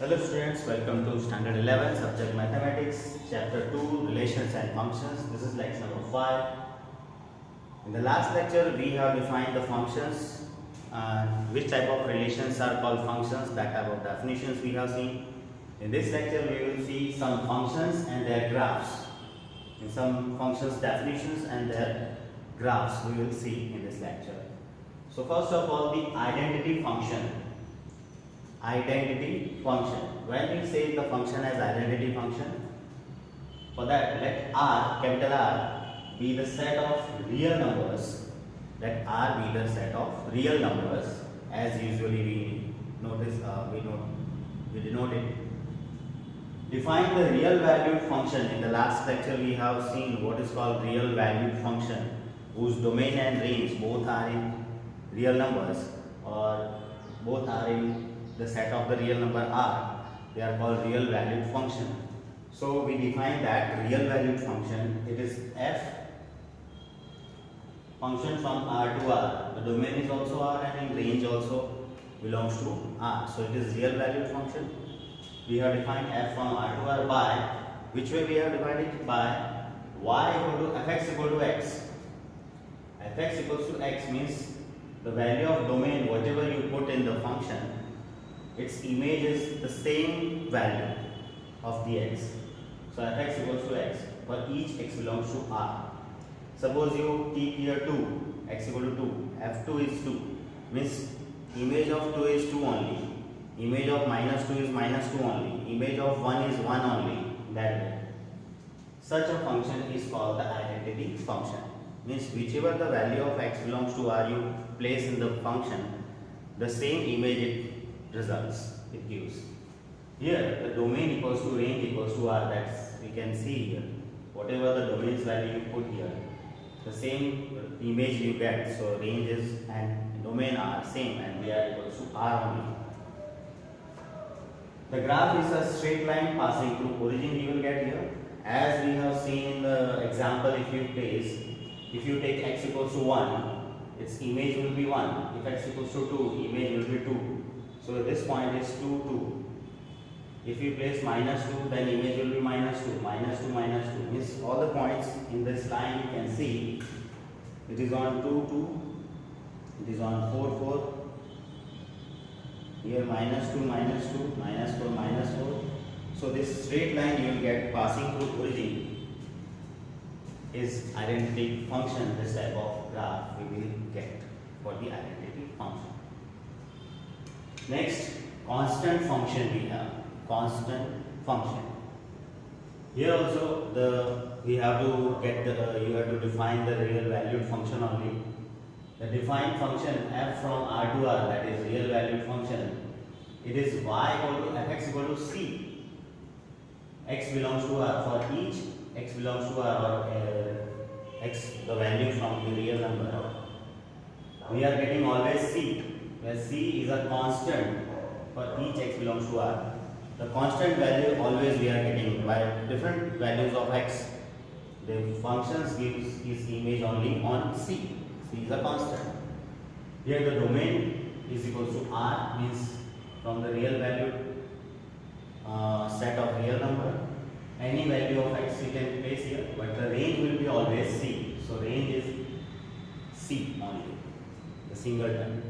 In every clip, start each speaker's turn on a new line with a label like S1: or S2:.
S1: Hello students, welcome to standard 11 subject mathematics chapter 2 relations and functions. This is lecture number 5. In the last lecture we have defined the functions and which type of relations are called functions, that type of definitions we have seen. In this lecture we will see some functions and their graphs. In some functions definitions and their graphs we will see in this lecture. So first of all, the identity function. Identity function. When we say the function as identity function, for that let R, capital R, be the set of real numbers. Let R be the set of real numbers, as usually we notice, we denote it. Define the real valued function. In the last lecture we have seen what is called real valued function, whose domain and range both are in real numbers or both are in the set of the real number R. They are called real valued function. So we define that real valued function. It is f function from R to R. The domain is also R and in range also belongs to R. So it is real valued function. We have defined f from R to R by, which way we have defined it? By y equal to fx equal to x. Fx equals to x means the value of domain, whatever you put in the function, its image is the same value of the x. So fx equals to x for each x belongs to R. Suppose you keep here 2, x equal to 2, f2 is 2, means image of 2 is 2 only, image of minus 2 is minus 2 only, image of 1 is 1 only, that way. Such a function is called the identity function. Means whichever the value of x belongs to R you place in the function, the same image it gives. Here the domain equals to range equals to R, that's we can see here. Whatever the domain's value you put here, the same image you get. So ranges and domain are same and they are equals to R only. The graph is a straight line passing through origin you will get here. As we have seen in the example, if you take x equals to 1, its image will be 1. If x equals to 2, image will be 2. So this point is 2, 2. If you place minus 2, then image will be minus 2, minus 2, minus 2. Means all the points in this line you can see, it is on 2, 2, it is on 4, 4. Here minus 2, minus 2, minus 4, minus 4. So this straight line you will get passing through origin is identity function. This type of graph we will get for the identity function. Next, constant function we have. Constant function. Here also we have to get you have to define the real valued function only. The defined function f from R to R, that is real valued function. It is y equal to fx equal to c. X belongs to R. For each x belongs to R or x the value from the real number, we are getting always c, where c is a constant for each x belongs to R. The constant value always we are getting by different values of x. The functions gives its image only on c. C is a constant. Here the domain is equals to R, means from the real value set of real number, any value of x you can place here, but the range will be always c. So range is c only, the singleton.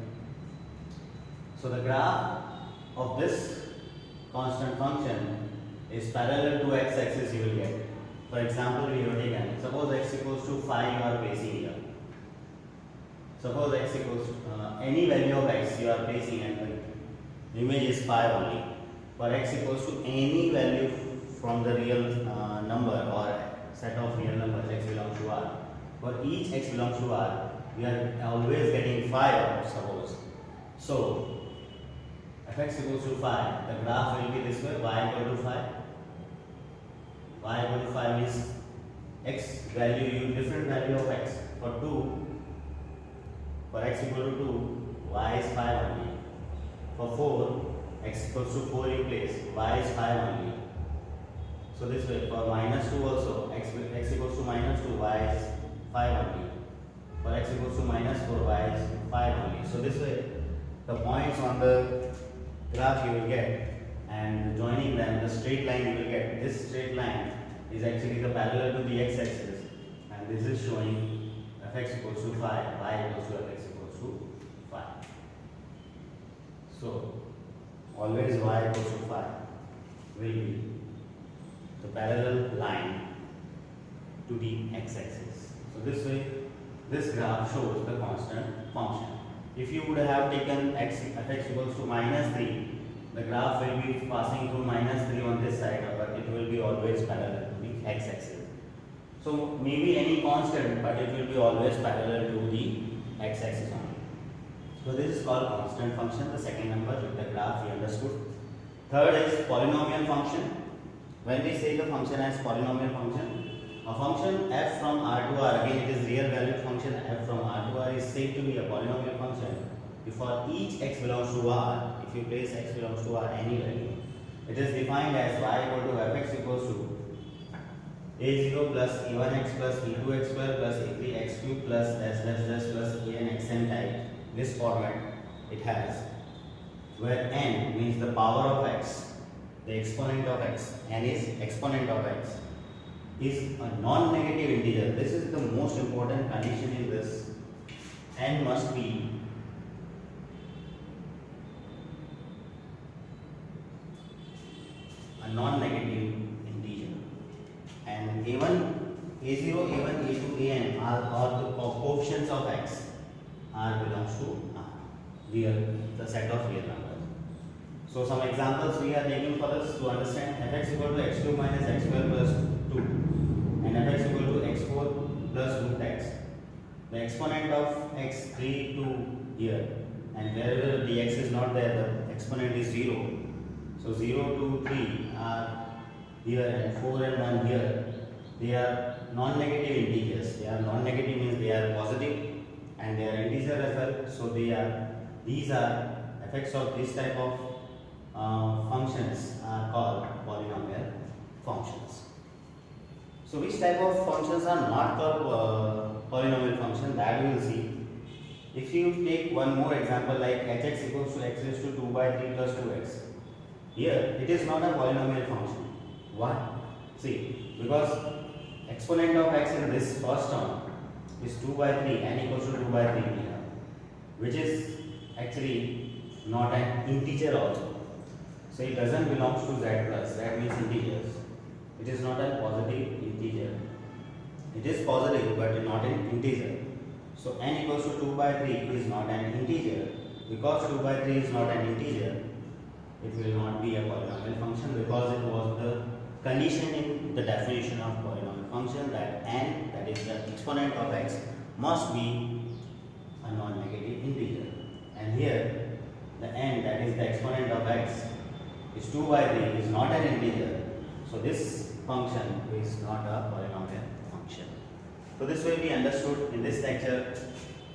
S1: So the graph of this constant function is parallel to x-axis you will get. For example, we have taken, suppose x equals to 5 you are placing here. Suppose x equals to any value of x you are placing and the image is 5 only. For x equals to any value from the real number or set of real numbers, x belongs to R. For each x belongs to R, we are always getting 5, suppose. So fx equals to 5, the graph will be this way, y equal to 5. Y equal to 5 means x value, different value of x. For 2, for x equal to 2, y is 5 only. For 4, x equals to 4 you place, y is 5 only. So this way, for minus 2 also, x equals to minus 2, y is 5 only. For x equals to minus 4, y is 5 only. So this way, the points on the graph you will get and joining them, the straight line you will get. This straight line is actually the parallel to the x-axis, and this is showing fx equals to phi, y equals to fx equals to phi. So always y equals to phi will be the parallel line to the x-axis. So this way, this graph shows the constant function. If you would have taken fx equals to -3, the graph will be passing through -3 on this side, but it will be always parallel to the x-axis. So maybe any constant, but it will be always parallel to the x-axis only. So this is called constant function. The second number with the graph we understood. Third is polynomial function. When we say the function as polynomial function, a function f from R to R, again it is real valued function, f from R to R is said to be a polynomial function if for each x belongs to R, if you place x belongs to R any value, it is defined as y equal to fx equals to a0 plus a1x plus e2x square plus a3x cube plus dash dash dash plus anxn type. This format it has, where n means the power of x, the exponent of x, n is exponent of x, is a non-negative integer. This is the most important condition in this. N must be a non-negative integer, and a1, a0, a1, a2, an are the coefficients of x. R belongs to R, real, the set of real numbers. So some examples we are taking for this to understand. Fx equal to x2 minus x square plus 2 and fx equal to x4 plus root x. The exponent of x 3 to here, and wherever the x is not there, the exponent is 0. So 0, 2, 3 are here and 4 and 1 here. They are non-negative integers. They are non-negative means they are positive and they are integer as well. So these are effects of this type of functions are called polynomial functions. So which type of functions are not called polynomial function, that we will see. If you take one more example like hx equals to x raised to 2 by 3 plus 2x. Here it is not a polynomial function. Why? See, because exponent of x in this first term is 2 by 3 and equals to 2 by 3 here, which is actually not an integer also. So it doesn't belong to z plus, that means integers. It is not a positive integer. It is positive but not an integer. So n equals to 2 by 3 is not an integer. Because 2 by 3 is not an integer, it will not be a polynomial function, because it was the condition in the definition of polynomial function that n, that is the exponent of x, must be a non-negative integer. And here the n, that is the exponent of x, is 2 by 3, is not an integer. So this function is not a polynomial function. So this way we understood in this lecture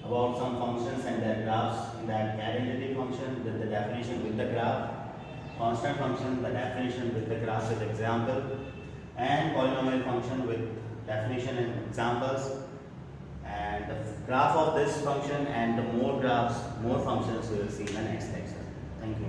S1: about some functions and their graphs, in that identity function with the definition with the graph, constant function, the definition with the graph with example, and polynomial function with definition and examples, and the graph of this function and the more graphs, more functions we will see in the next lecture. Thank you.